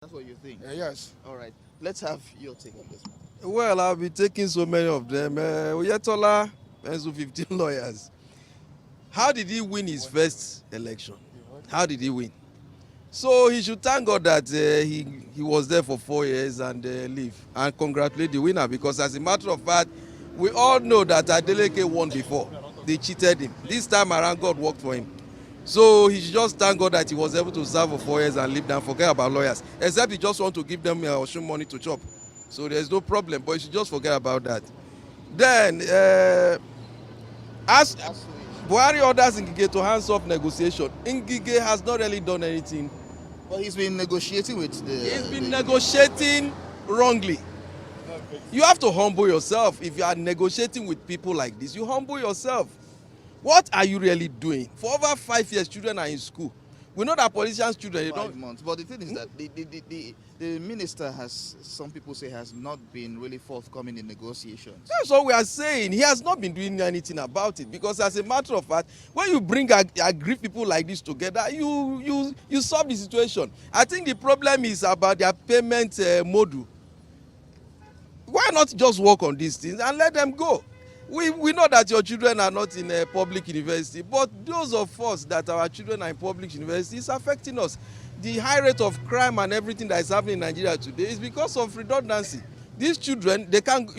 That's what you think? Yes. All right. Let's have your take on this one. Well, I've been taking so many of them. Oyetola, Enzo 15 lawyers. How did he win his first election? How did he win? So he should thank God that he was there for 4 years and leave and congratulate the winner, because as a matter of fact, we all know that Adeleke won before. They cheated him. This time around, God worked for him. So he should just thank God that he was able to serve for 4 years and leave them, forget about lawyers. Except he just want to give them Oshun money to chop. So there's no problem, but you should just forget about that. Then, as Buhari orders Ngige to hands off negotiation, Ngige has not really done anything. But he's been negotiating with the. He's been negotiating wrongly. You have to humble yourself. If you are negotiating with people like this, you humble yourself. What are you really doing? For over 5 years, children are in school. We know that politicians' children, they 5 months. But the thing is that the minister has, some people say, has not been really forthcoming in negotiations. That's what we are saying. He has not been doing anything about it, because as a matter of fact, when you bring aggrieved people like this together, you solve the situation. I think the problem is about their payment model. Why not just work on these things and let them go? We know that your children are not in a public university, but those of us that our children are in public university is affecting us. The high rate of crime and everything that is happening in Nigeria today is because of redundancy. These children, they can't,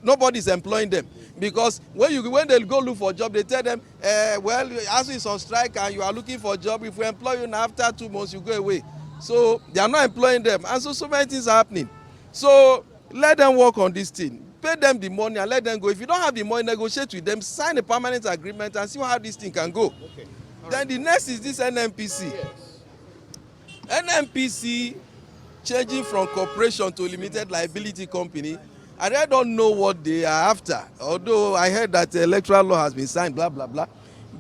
nobody is employing them, because when they go look for a job, they tell them, well, ASU is on strike and you are looking for a job. If we employ you now, after 2 months, you go away. So they are not employing them, and so many things are happening. So let them work on this thing. Pay them the money and let them go. If you don't have the money, negotiate with them, sign a permanent agreement and see how this thing can go. Okay. Then the next is this NNPC. Yes. NNPC changing from corporation to limited liability company. I don't know what they are after, although I heard that electoral law has been signed, blah, blah, blah.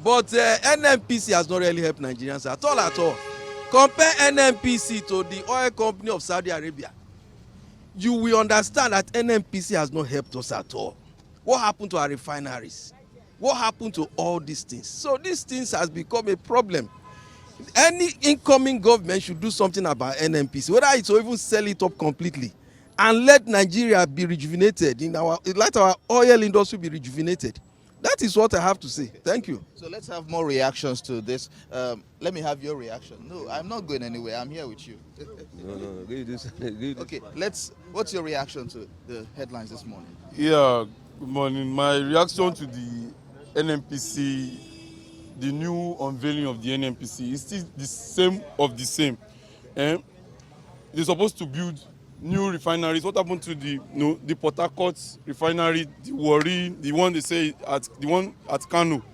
But NNPC has not really helped Nigerians at all, at all. Compare NNPC to the oil company of Saudi Arabia. You will understand that NNPC has not helped us at all. What happened to our refineries? What happened to all these things? So these things has become a problem. Any incoming government should do something about NNPC, whether it's to even sell it up completely and let Nigeria be rejuvenated, let our oil industry be rejuvenated. That is what I have to say. Thank you. So let's have more reactions to this. Let me have your reaction. No, I'm not going anywhere. I'm here with you. No, read this. Okay, what's your reaction to the headlines this morning? Yeah, good morning. My reaction to the NNPC, the new unveiling of the NNPC, is still the same of the same. They're supposed to build new refineries. What happened to the Port Harcourt refinery, the Warri, the one at Kano,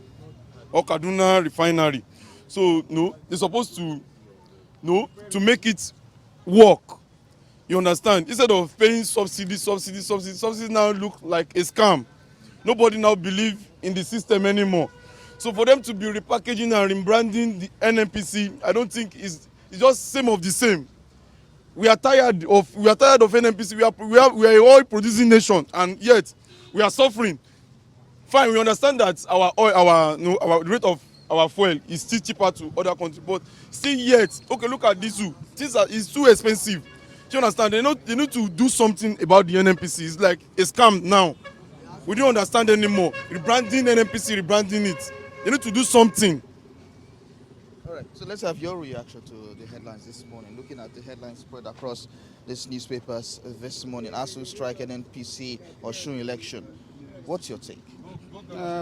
or Kaduna refinery? So they're supposed to make it work. You understand? Instead of paying subsidies now look like a scam. Nobody now believe in the system anymore. So for them to be repackaging and rebranding the NNPC, I don't think it's just same of the same. We are tired of NNPC. We are a oil producing nation, and yet we are suffering. Fine, we understand that our rate of our fuel is still cheaper to other countries, but still yet, okay, look at this too. It's too expensive. Do you understand? They need to do something about the NNPC. It's like a scam now. We don't understand anymore. Rebranding NNPC, rebranding it. They need to do something. All right, so let's have your reaction to the headlines this morning. Looking at the headlines spread across these newspapers this morning, ASU strike, NNPC, Osun election. What's your take?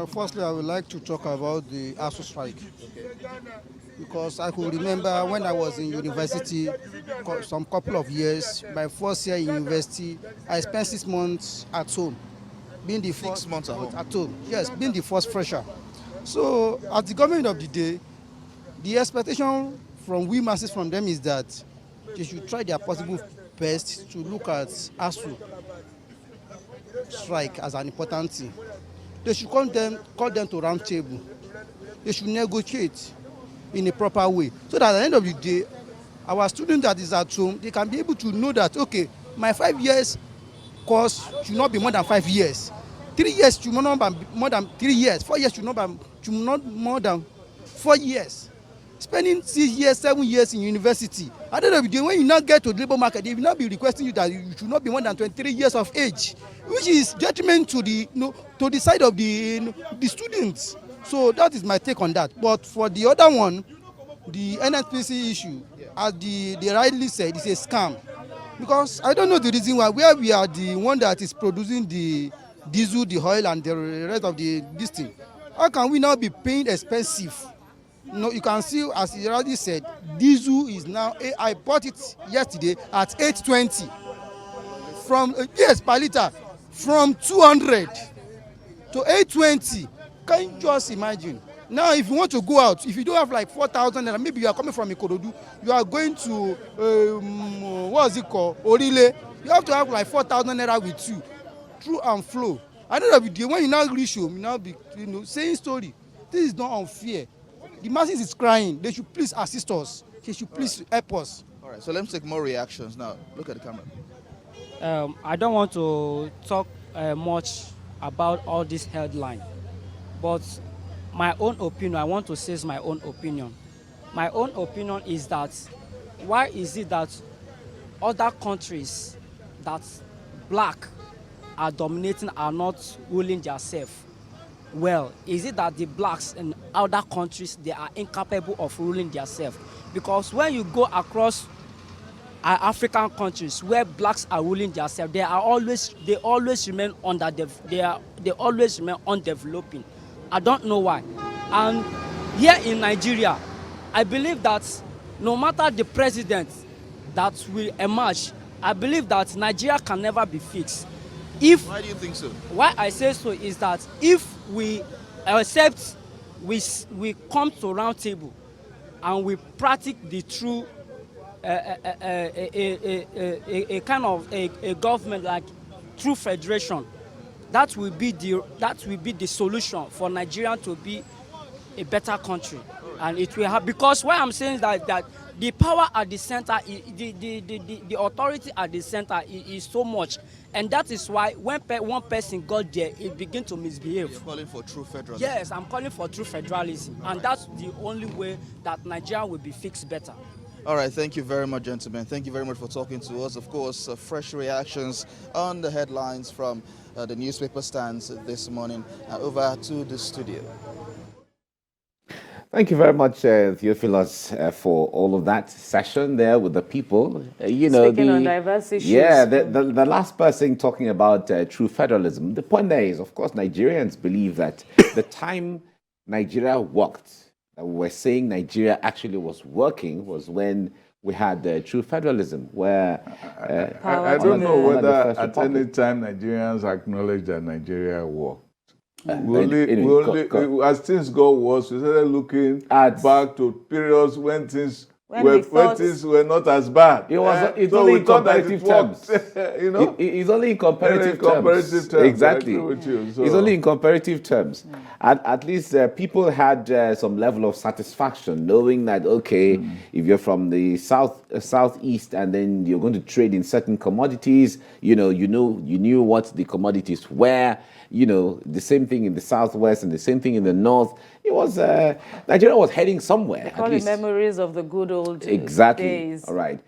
Firstly, I would like to talk about the ASU strike. Because I could remember when I was in university, some couple of years, my first year in university, I spent 6 months at home. Being the 6 months at home? At home, yes, being the first fresher. So, at the government of the day, the expectation from we masses from them is that they should try their possible best to look at ASU strike as an important thing. They should call them to round table. They should negotiate in a proper way, so that at the end of the day, our student that is at home, they can be able to know that, okay, my 5 years course should not be more than 5 years. 3 years should not be more than 3 years. 4 years should not more than 4 years. spending 6 years, 7 years in university. At the end of the day, when you now get to the labor market, they will not be requesting you that you should not be more than 23 years of age, which is detriment to the to the side of the students. So that is my take on that. But for the other one, the NNPC issue, as they rightly said, is a scam. Because I don't know the reason why, where we are the one that is producing the diesel, the oil, and the rest of this thing. How can we now be paying expensive? You can see, as he already said, diesel is now, I bought it yesterday at 820 from, yes, per liter, from 200 to 820. Can you just imagine? Now, if you want to go out, if you don't have like 4,000 naira, maybe you are coming from Ikorodu, you are going to, what is it called, Orile, you have to have like 4,000 naira with you, through and flow. I don't know if you, when you now reach home, you now be, saying story. This is not unfair. The masses is crying. They should please assist us. They should please help us. All right, so let's take more reactions now. Look at the camera. I don't want to talk much about all this headline, but my own opinion, I want to say my own opinion. My own opinion is that why is it that other countries that black are dominating are not ruling themselves? Well, is it that the blacks in other countries, they are incapable of ruling themselves? Because when you go across African countries where blacks are ruling themselves, they always remain they always remain undeveloping. I don't know why. And here in Nigeria, I believe that no matter the president that will emerge, I believe that Nigeria can never be fixed. Why do you think so? Why I say so is that if we accept, we come to round table and we practice the true a kind of a government like true federation, that will be the solution for Nigeria to be a better country. And it will have, because why I'm saying that the power at the center, the authority at the center is so much, and that is why when one person got there, it begins to misbehave. You're calling for true federalism? Yes, I'm calling for true federalism, and that's the only way that Nigeria will be fixed better. All right, thank you very much, gentlemen. Thank you very much for talking to us. Of course, fresh reactions on the headlines from the newspaper stands this morning. Over to the studio. Thank you very much, Theophilus, for all of that session there with the people. Speaking on diverse issues. Yeah, the last person talking about true federalism. The point there is, of course, Nigerians believe that the time Nigeria worked, that we were saying Nigeria actually was working, was when we had true federalism, where I don't know whether at any time Nigerians acknowledge that Nigeria worked. As things got worse, we started looking back to periods when things were not as bad. It's only in comparative terms. It's only in comparative terms. Exactly. It's only in comparative terms. At least people had some level of satisfaction knowing that, okay, if you're from the southeast and then you're going to trade in certain commodities, you knew what the commodities were. The same thing in the southwest and the same thing in the north. It was Nigeria was heading somewhere. They call it memories of the good old exactly. days. All right.